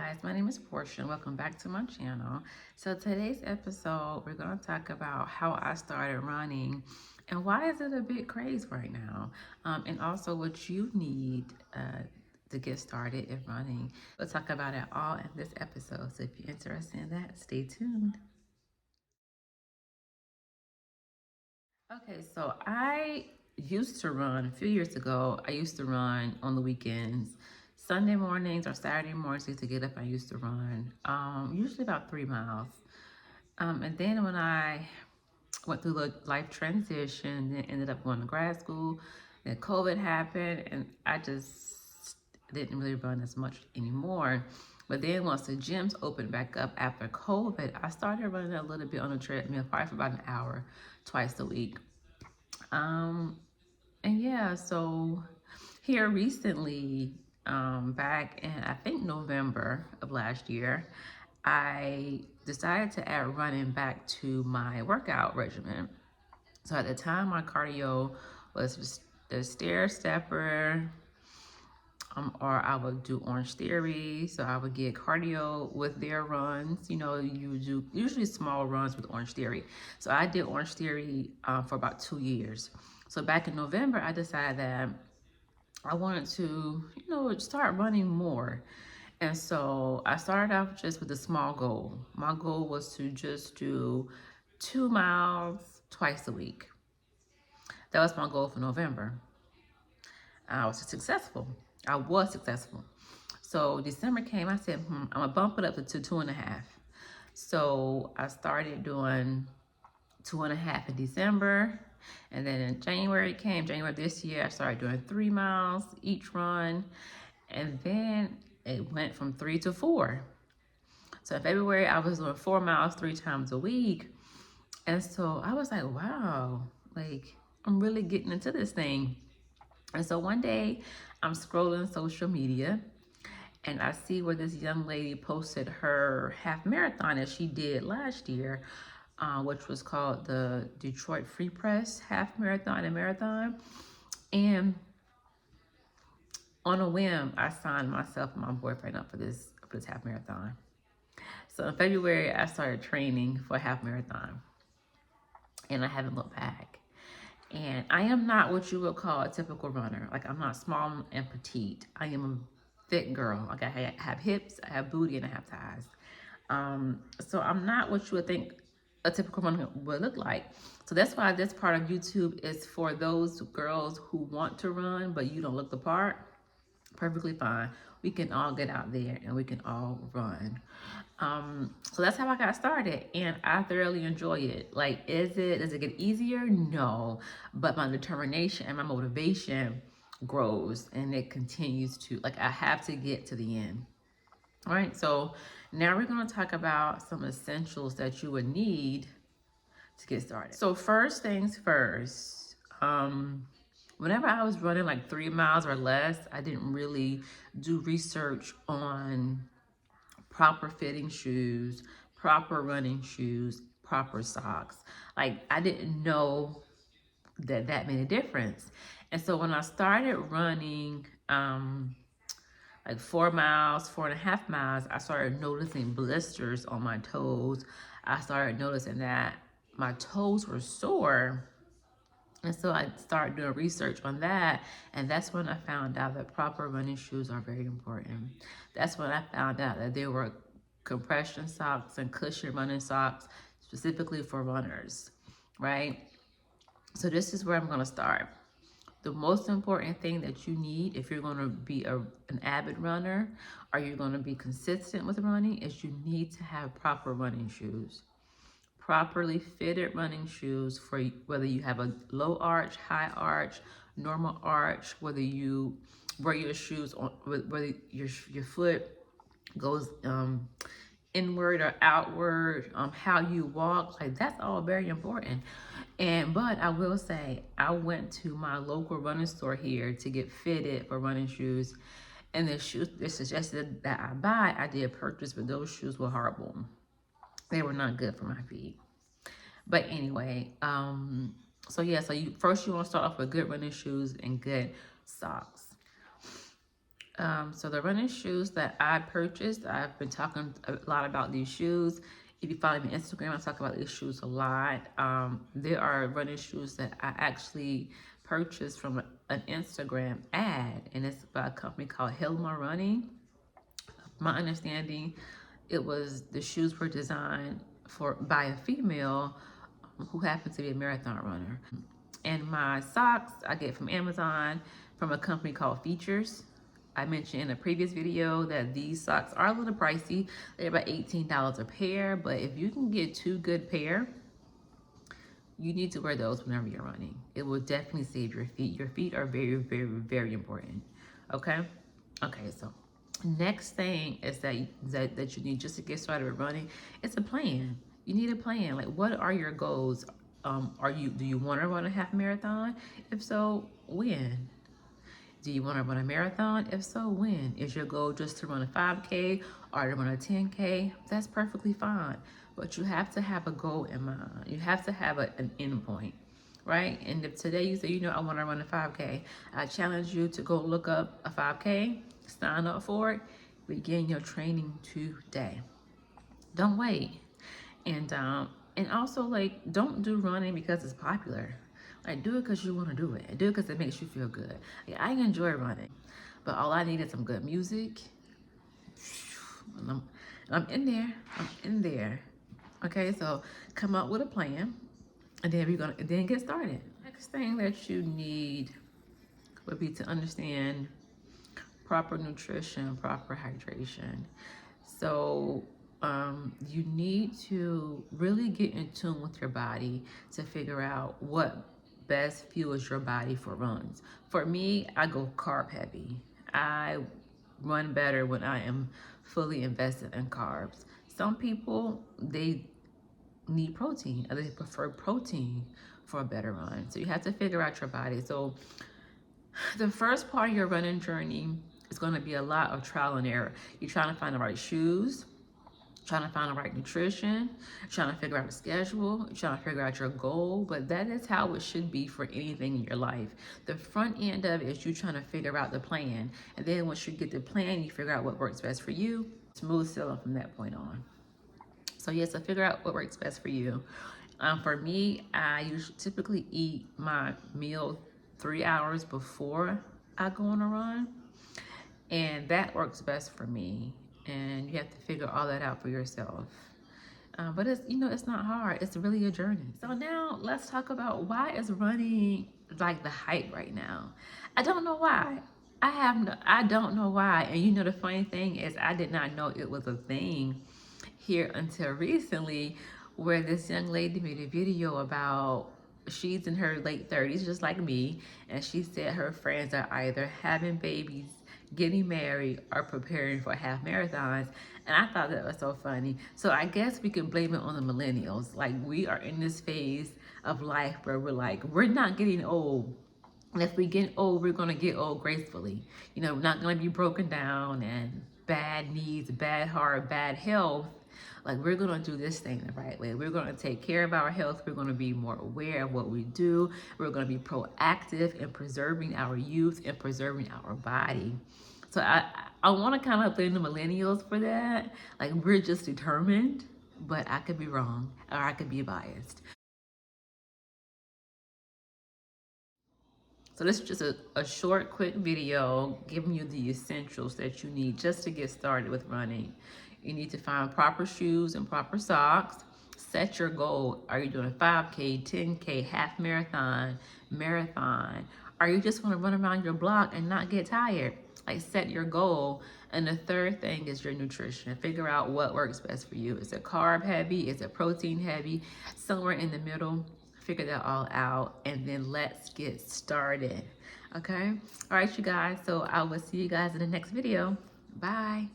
guys, my name is Portia and welcome back to my channel. So today's episode, we're going to talk about how I started running and why is it a big craze right now, and also what you need to get started in running. We'll talk about it all in this episode. So if you're interested in that, stay tuned. Okay, so I used to run a few years ago. I used to run on the weekends. Sunday mornings or Saturday mornings, I used to get up. I used to run, usually about 3 miles. And then when I went through the life transition, then ended up going to grad school, then COVID happened, and I just didn't really run as much anymore. But then once the gyms opened back up after COVID, I started running a little bit on the treadmill, probably for about an hour, twice a week. Um, and yeah, so here recently, back in I think November of last year, I decided to add running back to my workout regimen. So at the time, my cardio was just the stair stepper, or I would do Orange Theory. So I would get cardio with their runs. You know, you do usually small runs with Orange Theory. So I did Orange Theory for about 2 years. So back in November, I decided that I wanted to, start running more. And so I started off just with a small goal. My goal was to just do 2 miles twice a week. That was my goal for November. I was successful. I was successful. So December came, I said, I'm gonna bump it up to 2.5. So I started doing 2.5 in December. And then in January came, January this year, I started doing 3 miles each run. And then it went from 3 to 4. So in February, I was doing 4 miles 3 times a week. And so I was like, wow, like I'm really getting into this thing. And so one day I'm scrolling social media and I see where this young lady posted her half marathon that she did last year, which was called the Detroit Free Press Half Marathon and Marathon. And on a whim, I signed myself and my boyfriend up for this half marathon. So in February, I started training for a half marathon, and I haven't looked back. And I am not what you would call a typical runner. Like, I'm not small and petite. I am a thick girl. Like, I have hips, I have booty, and I have thighs. So I'm not what you would think a typical runner would look like. So that's why this part of YouTube is for those girls who want to run, but you don't look the part. Perfectly fine. We can all get out there and we can all run. So that's how I got started, and I thoroughly enjoy it. Like, does it get easier? No, but my determination and my motivation grows, and it continues to, like, I have to get to the end. All right, so now we're going to talk about some essentials that you would need to get started. So first things first, whenever I was running like 3 miles or less, I didn't really do research on proper fitting shoes, proper running shoes, proper socks. Like, I didn't know that made a difference. And so when I started running, like 4 miles, 4.5 miles, I started noticing blisters on my toes. I started noticing that my toes were sore. And so I started doing research on that. And that's when I found out that proper running shoes are very important. That's when I found out that there were compression socks and cushion running socks specifically for runners, right? So this is where I'm going to start. The most important thing that you need if you're going to be an avid runner, or you're going to be consistent with running, is you need to have proper running shoes. Properly fitted running shoes for whether you have a low arch, high arch, normal arch, whether you wear your shoes on, whether your foot goes inward or outward, how you walk, like that's all very important. But I will say, I went to my local running store here to get fitted for running shoes, and the shoes they suggested that I did purchase, but those shoes were horrible. They were not good for my feet. But anyway, so you want to start off with good running shoes and good socks. So the running shoes that I purchased, I've been talking a lot about these shoes. If you follow me on Instagram, I talk about these shoes a lot. There are running shoes that I actually purchased from an Instagram ad, and it's by a company called Hilma Running. My understanding, the shoes were designed by a female who happens to be a marathon runner. And my socks I get from Amazon from a company called Features. I mentioned in a previous video that these socks are a little pricey. They're about $18 a pair, but if you can get two good pair, you need to wear those whenever you're running. It will definitely save your feet. Your feet are very, very, very important. Okay? Okay, so next thing is that you need just to get started with running. It's a plan. You need a plan. Like, what are your goals? Do you want to run a half marathon? If so, when? Do you want to run a marathon? If so, when? Is your goal just to run a 5K or to run a 10K? That's perfectly fine. But you have to have a goal in mind. You have to have an end point, right? And if today you say, you know, I want to run a 5K, I challenge you to go look up a 5K, sign up for it, begin your training today. Don't wait. And also, like, don't do running because it's popular. Like, do it because you want to do it. Do it because it makes you feel good. Like, I enjoy running, but all I need is some good music. And I'm in there. I'm in there. Okay, so come up with a plan, and then get started. Next thing that you need would be to understand proper nutrition, proper hydration. So you need to really get in tune with your body to figure out what best fuels your body for runs. For me, I go carb heavy. I run better when I am fully invested in carbs. Some people, they need protein, or they prefer protein for a better run. So you have to figure out your body. So the first part of your running journey is going to be a lot of trial and error. You're trying to find the right shoes, trying to find the right nutrition, trying to figure out a schedule, trying to figure out your goal. But that is how it should be for anything in your life. The front end of it is you trying to figure out the plan. And then once you get the plan, you figure out what works best for you. Smooth sailing from that point on. So yes, so figure out what works best for you. For me, I typically eat my meal 3 hours before I go on a run, and that works best for me. And you have to figure all that out for yourself. But it's not hard. It's really a journey. So now let's talk about why is running like the hype right now. I don't know why. I don't know why. And the funny thing is I did not know it was a thing here until recently, where this young lady made a video about, she's in her late 30s just like me, and she said her friends are either having babies, getting married, or preparing for half marathons. And I thought that was so funny. So I guess we can blame it on the millennials. Like, we are in this phase of life where we're not getting old. And if we get old, we're going to get old gracefully. We're not going to be broken down and bad knees, bad heart, bad health. Like, we're going to do this thing the right way. We're going to take care of our health. We're going to be more aware of what we do. We're going to be proactive in preserving our youth and preserving our body. So I want to kind of blame the millennials for that. Like, we're just determined, but I could be wrong, or I could be biased. So this is just a short, quick video giving you the essentials that you need just to get started with running. You need to find proper shoes and proper socks. Set your goal. Are you doing a 5K, 10K, half marathon, marathon? Or you just want to run around your block and not get tired? Like, set your goal. And the third thing is your nutrition. Figure out what works best for you. Is it carb heavy? Is it protein heavy? Somewhere in the middle. Figure that all out, and then let's get started. Okay? All right, you guys. So I will see you guys in the next video. Bye.